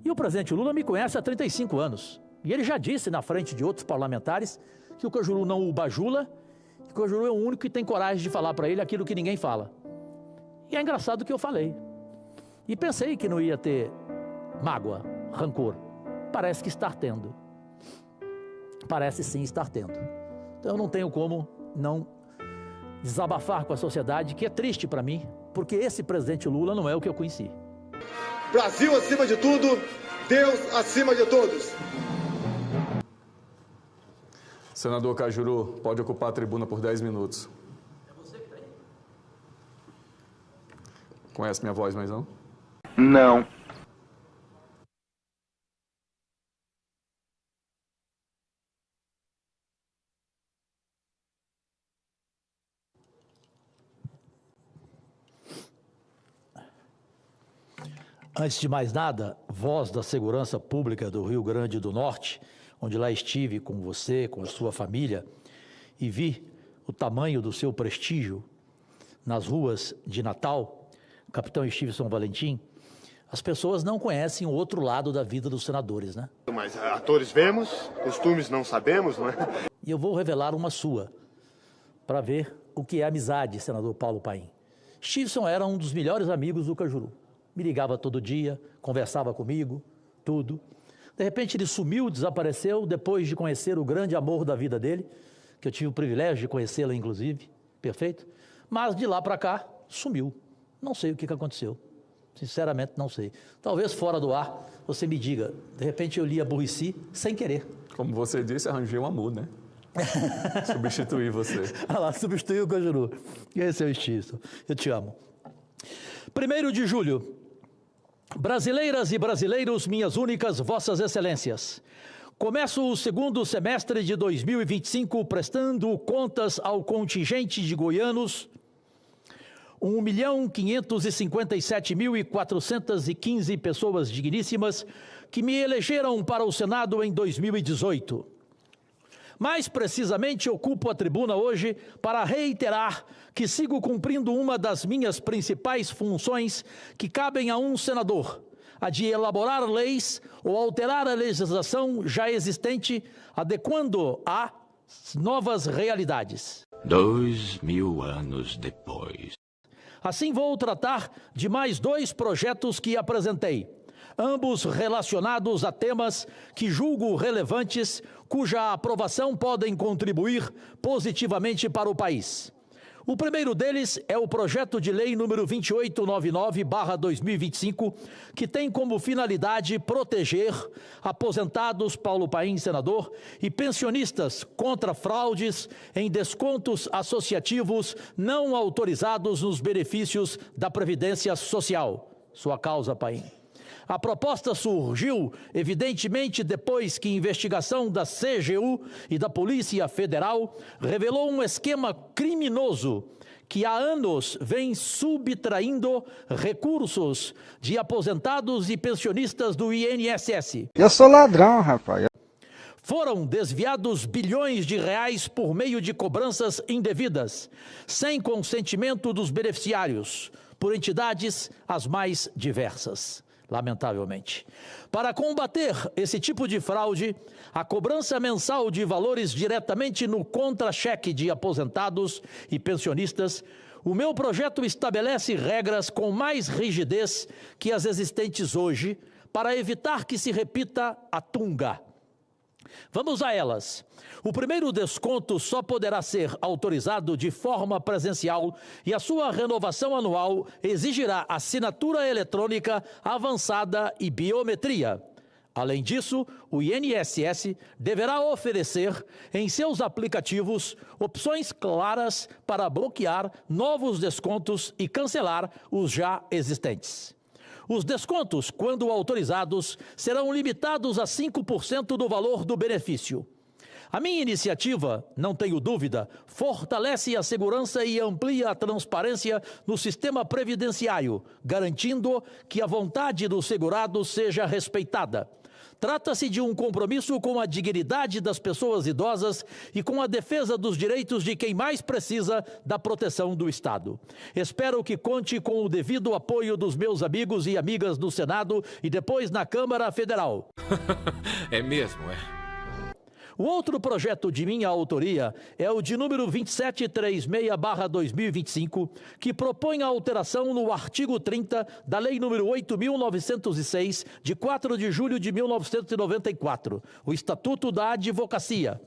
E o presidente Lula me conhece há 35 anos. E ele já disse na frente de outros parlamentares que o Cajuru não o bajula, que o Cajuru é o único que tem coragem de falar para ele aquilo que ninguém fala. E é engraçado que eu falei. E pensei que não ia ter mágoa, rancor. Parece que está tendo. Parece sim estar tendo. Então eu não tenho como não desabafar com a sociedade, que é triste para mim, porque esse presidente Lula não é o que eu conheci. Brasil acima de tudo, Deus acima de todos. Senador Cajuru, pode ocupar a tribuna por 10 minutos. É você que está aí? Conhece minha voz, mas não? Não. Antes de mais nada, voz da segurança pública do Rio Grande do Norte, onde lá estive com você, com a sua família, e vi o tamanho do seu prestígio nas ruas de Natal, capitão Stevenson Valentim, as pessoas não conhecem o outro lado da vida dos senadores, né? Mas atores vemos, costumes não sabemos, não é? E eu vou revelar uma sua, para ver o que é amizade, senador Paulo Paim. Stevenson era um dos melhores amigos do Cajuru. Me ligava todo dia, conversava comigo, tudo. De repente ele sumiu, desapareceu, depois de conhecer o grande amor da vida dele, que eu tive o privilégio de conhecê-la, inclusive, perfeito? Mas de lá para cá, sumiu. Não sei o que aconteceu. Sinceramente, não sei. Talvez fora do ar, você me diga, de repente eu li aborreci sem querer. Como você disse, arranjei um amor, né? Substituir você. Ah lá, substituiu o Cajuru. Esse é o Stevenson. Eu te amo. 1º de julho. Brasileiras e brasileiros, minhas únicas vossas excelências. Começo o segundo semestre de 2025 prestando contas ao contingente de goianos 1.557.415 pessoas digníssimas que me elegeram para o Senado em 2018. Mais precisamente, ocupo a tribuna hoje para reiterar que sigo cumprindo uma das minhas principais funções que cabem a um senador, a de elaborar leis ou alterar a legislação já existente, adequando a novas realidades. 2000 anos depois. Assim vou tratar de mais 2 projetos que apresentei, ambos relacionados a temas que julgo relevantes, cuja aprovação podem contribuir positivamente para o país. O primeiro deles é o projeto de lei número 2899/2025, que tem como finalidade proteger aposentados, Paulo Paim, senador, e pensionistas contra fraudes em descontos associativos não autorizados nos benefícios da Previdência Social. Sua causa, Paim. A proposta surgiu, evidentemente, depois que a investigação da CGU e da Polícia Federal revelou um esquema criminoso que há anos vem subtraindo recursos de aposentados e pensionistas do INSS. Eu sou ladrão, rapaz. Foram desviados bilhões de reais por meio de cobranças indevidas, sem consentimento dos beneficiários, por entidades as mais diversas. Lamentavelmente. Para combater esse tipo de fraude, a cobrança mensal de valores diretamente no contra-cheque de aposentados e pensionistas, o meu projeto estabelece regras com mais rigidez que as existentes hoje, para evitar que se repita a tunga. Vamos a elas. O primeiro desconto só poderá ser autorizado de forma presencial e a sua renovação anual exigirá assinatura eletrônica avançada e biometria. Além disso, o INSS deverá oferecer em seus aplicativos opções claras para bloquear novos descontos e cancelar os já existentes. Os descontos, quando autorizados, serão limitados a 5% do valor do benefício. A minha iniciativa, não tenho dúvida, fortalece a segurança e amplia a transparência no sistema previdenciário, garantindo que a vontade do segurado seja respeitada. Trata-se de um compromisso com a dignidade das pessoas idosas e com a defesa dos direitos de quem mais precisa da proteção do Estado. Espero que conte com o devido apoio dos meus amigos e amigas do Senado e depois na Câmara Federal. É mesmo, é. O outro projeto de minha autoria é o de número 2736/2025, que propõe a alteração no artigo 30 da Lei número 8.906, de 4 de julho de 1994, o Estatuto da Advocacia.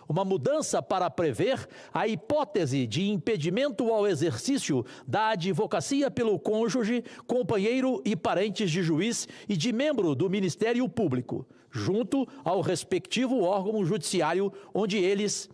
Uma mudança para prever a hipótese de impedimento ao exercício da advocacia pelo cônjuge, companheiro e parentes de juiz e de membro do Ministério Público, junto ao respectivo órgão judiciário onde eles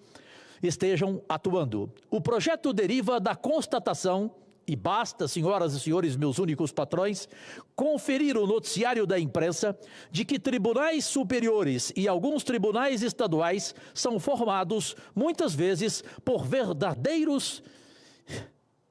estejam atuando. O projeto deriva da constatação, e basta, senhoras e senhores, meus únicos patrões, conferir o noticiário da imprensa de que tribunais superiores e alguns tribunais estaduais são formados, muitas vezes, por verdadeiros,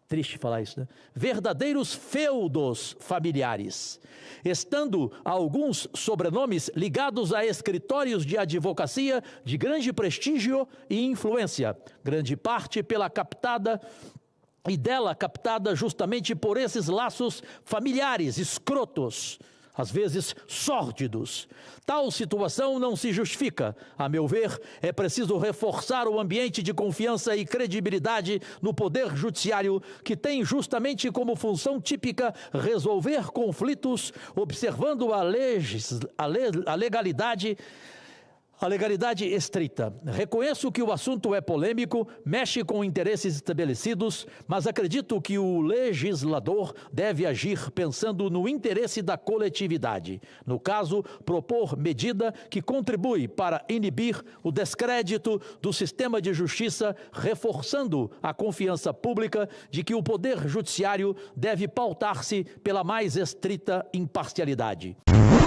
triste falar isso, né? Verdadeiros feudos familiares, estando alguns sobrenomes ligados a escritórios de advocacia de grande prestígio e influência, grande parte pela captada e dela captada justamente por esses laços familiares, escrotos, às vezes sórdidos. Tal situação não se justifica. A meu ver, é preciso reforçar o ambiente de confiança e credibilidade no Poder Judiciário, que tem justamente como função típica resolver conflitos, observando a legalidade estrita. Reconheço que o assunto é polêmico, mexe com interesses estabelecidos, mas acredito que o legislador deve agir pensando no interesse da coletividade. No caso, propor medida que contribui para inibir o descrédito do sistema de justiça, reforçando a confiança pública de que o Poder Judiciário deve pautar-se pela mais estrita imparcialidade.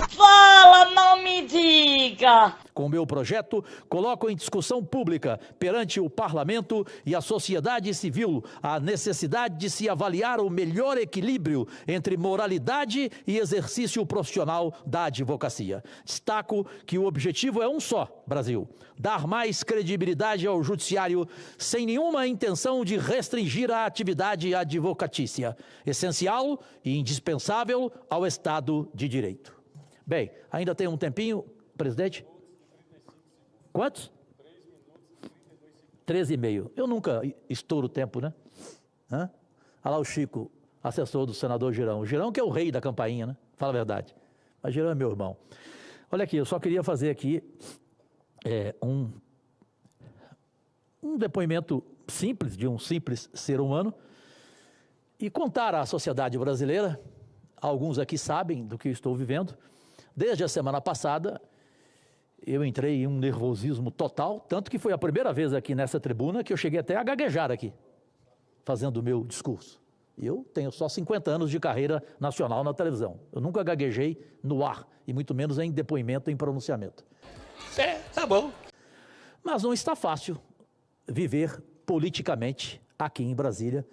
Fala, não me diga! Com o meu projeto, coloco em discussão pública, perante o Parlamento e a sociedade civil, a necessidade de se avaliar o melhor equilíbrio entre moralidade e exercício profissional da advocacia. Destaco que o objetivo é um só, Brasil: dar mais credibilidade ao judiciário sem nenhuma intenção de restringir a atividade advocatícia, essencial e indispensável ao Estado de Direito. Bem, ainda tem um tempinho, presidente? Quantos? 13,5. Eu nunca estouro o tempo, né? Olha lá o Chico, assessor do senador Girão. O Girão que é o rei da campainha, né? Fala a verdade. Mas Girão é meu irmão. Olha aqui, eu só queria fazer aqui um depoimento simples, de um simples ser humano, e contar à sociedade brasileira, alguns aqui sabem do que eu estou vivendo. Desde a semana passada, eu entrei em um nervosismo total, tanto que foi a primeira vez aqui nessa tribuna que eu cheguei até a gaguejar aqui, fazendo o meu discurso. Eu tenho só 50 anos de carreira nacional na televisão. Eu nunca gaguejei no ar, e muito menos em depoimento, em pronunciamento. Tá bom. Mas não está fácil viver politicamente aqui em Brasília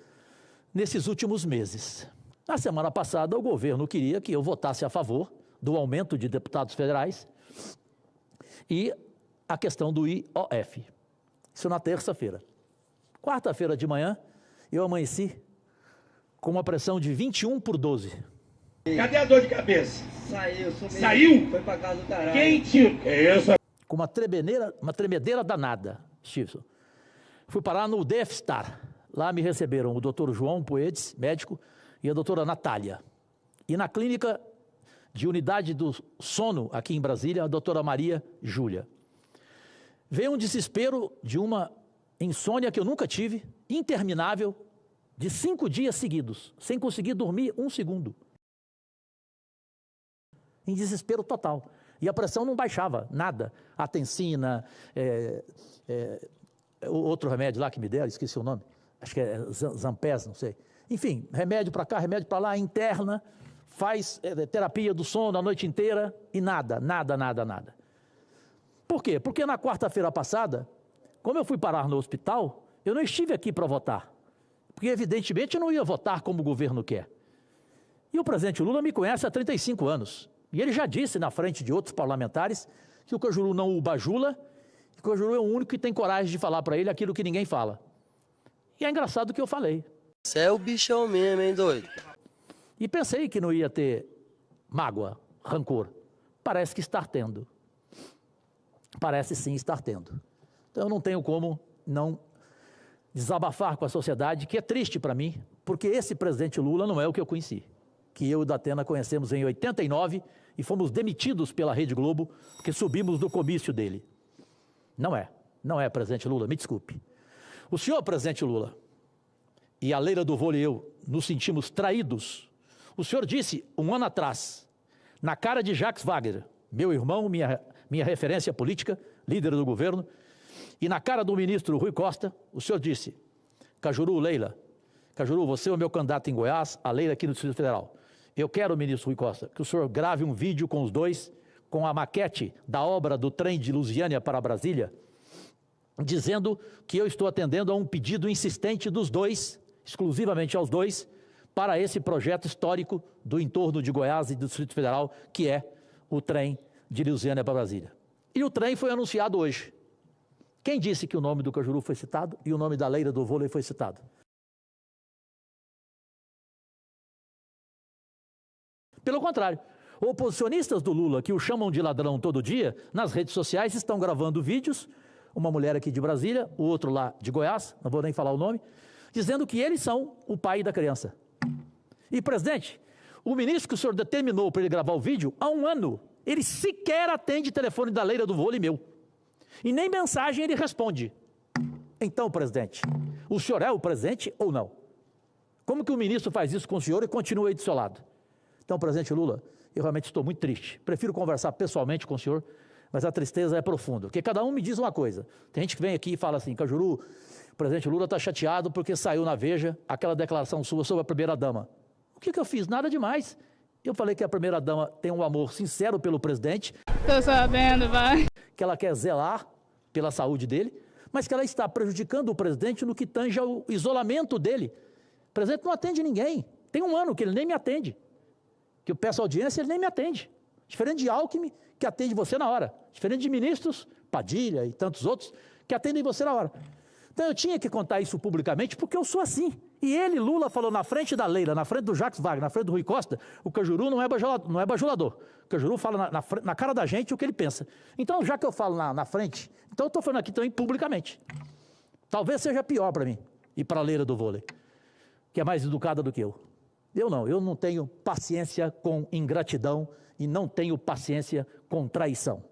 nesses últimos meses. Na semana passada, o governo queria que eu votasse a favor do aumento de deputados federais e a questão do IOF. Isso na terça-feira. Quarta-feira de manhã, eu amanheci com uma pressão de 21/12. Cadê a dor de cabeça? Saiu, sumiu. Saiu? Foi pra casa do caralho. Quem tira? É isso. Com uma tremedeira danada, Stevenson. Fui parar no DF-Star. Lá me receberam o doutor João Poedes, médico, e a doutora Natália. E na clínica de unidade do sono, aqui em Brasília, a doutora Maria Júlia. Veio um desespero de uma insônia que eu nunca tive, interminável, de 5 dias seguidos, sem conseguir dormir um segundo. Em desespero total. E a pressão não baixava, nada. Atensina, outro remédio lá que me deram, esqueci o nome, acho que é Zampés, não sei. Enfim, remédio para cá, remédio para lá, interna, faz terapia do sono a noite inteira e nada. Por quê? Porque na quarta-feira passada, como eu fui parar no hospital, eu não estive aqui para votar. Porque, evidentemente, eu não ia votar como o governo quer. E o presidente Lula me conhece há 35 anos. E ele já disse na frente de outros parlamentares que o Cajuru não o bajula, que o Cajuru é o único que tem coragem de falar para ele aquilo que ninguém fala. E é engraçado o que eu falei. Você é o bichão mesmo, hein, doido? E pensei que não ia ter mágoa, rancor. Parece que está tendo. Parece sim estar tendo. Então eu não tenho como não desabafar com a sociedade, que é triste para mim, porque esse presidente Lula não é o que eu conheci. Que eu e o Datena conhecemos em 89 e fomos demitidos pela Rede Globo porque subimos no comício dele. Não é presidente Lula, me desculpe. O senhor presidente Lula e a Leila do Vôlei e eu nos sentimos traídos. O senhor disse, um ano atrás, na cara de Jacques Wagner, meu irmão, minha referência política, líder do governo, e na cara do ministro Rui Costa, o senhor disse, Cajuru, Leila, Cajuru, você é o meu candidato em Goiás, a Leila aqui no Distrito Federal. Eu quero, ministro Rui Costa, que o senhor grave um vídeo com os dois, com a maquete da obra do trem de Lusiânia para Brasília, dizendo que eu estou atendendo a um pedido insistente dos dois, exclusivamente aos dois, para esse projeto histórico do entorno de Goiás e do Distrito Federal, que é o trem de Lusiânia para Brasília. E o trem foi anunciado hoje. Quem disse que o nome do Cajuru foi citado e o nome da Leila do Vôlei foi citado? Pelo contrário, oposicionistas do Lula, que o chamam de ladrão todo dia, nas redes sociais estão gravando vídeos, uma mulher aqui de Brasília, o outro lá de Goiás, não vou nem falar o nome, dizendo que eles são o pai da criança. E, presidente, o ministro que o senhor determinou para ele gravar o vídeo, há um ano, ele sequer atende telefone da Leila do Vôlei meu. E nem mensagem ele responde. Então, presidente, o senhor é o presidente ou não? Como que o ministro faz isso com o senhor e continua aí do seu lado? Então, presidente Lula, eu realmente estou muito triste. Prefiro conversar pessoalmente com o senhor, mas a tristeza é profunda. Porque cada um me diz uma coisa. Tem gente que vem aqui e fala assim, Cajuru, o presidente Lula está chateado porque saiu na Veja aquela declaração sua sobre a primeira-dama. O que eu fiz? Nada demais. Eu falei que a primeira-dama tem um amor sincero pelo presidente. Tô sabendo, vai. Que ela quer zelar pela saúde dele, mas que ela está prejudicando o presidente no que tange ao isolamento dele. O presidente não atende ninguém. Tem um ano que ele nem me atende. Que eu peço audiência, ele nem me atende. Diferente de Alckmin, que atende você na hora. Diferente de ministros, Padilha e tantos outros, que atendem você na hora. Então eu tinha que contar isso publicamente, porque eu sou assim. E ele, Lula, falou na frente da Leila, na frente do Jacques Wagner, na frente do Rui Costa, o Cajuru não é bajulador. O Cajuru fala na cara da gente o que ele pensa. Então, já que eu falo na frente, então eu estou falando aqui também publicamente. Talvez seja pior para mim e para a Leila do Vôlei, que é mais educada do que eu. Eu não tenho paciência com ingratidão e não tenho paciência com traição.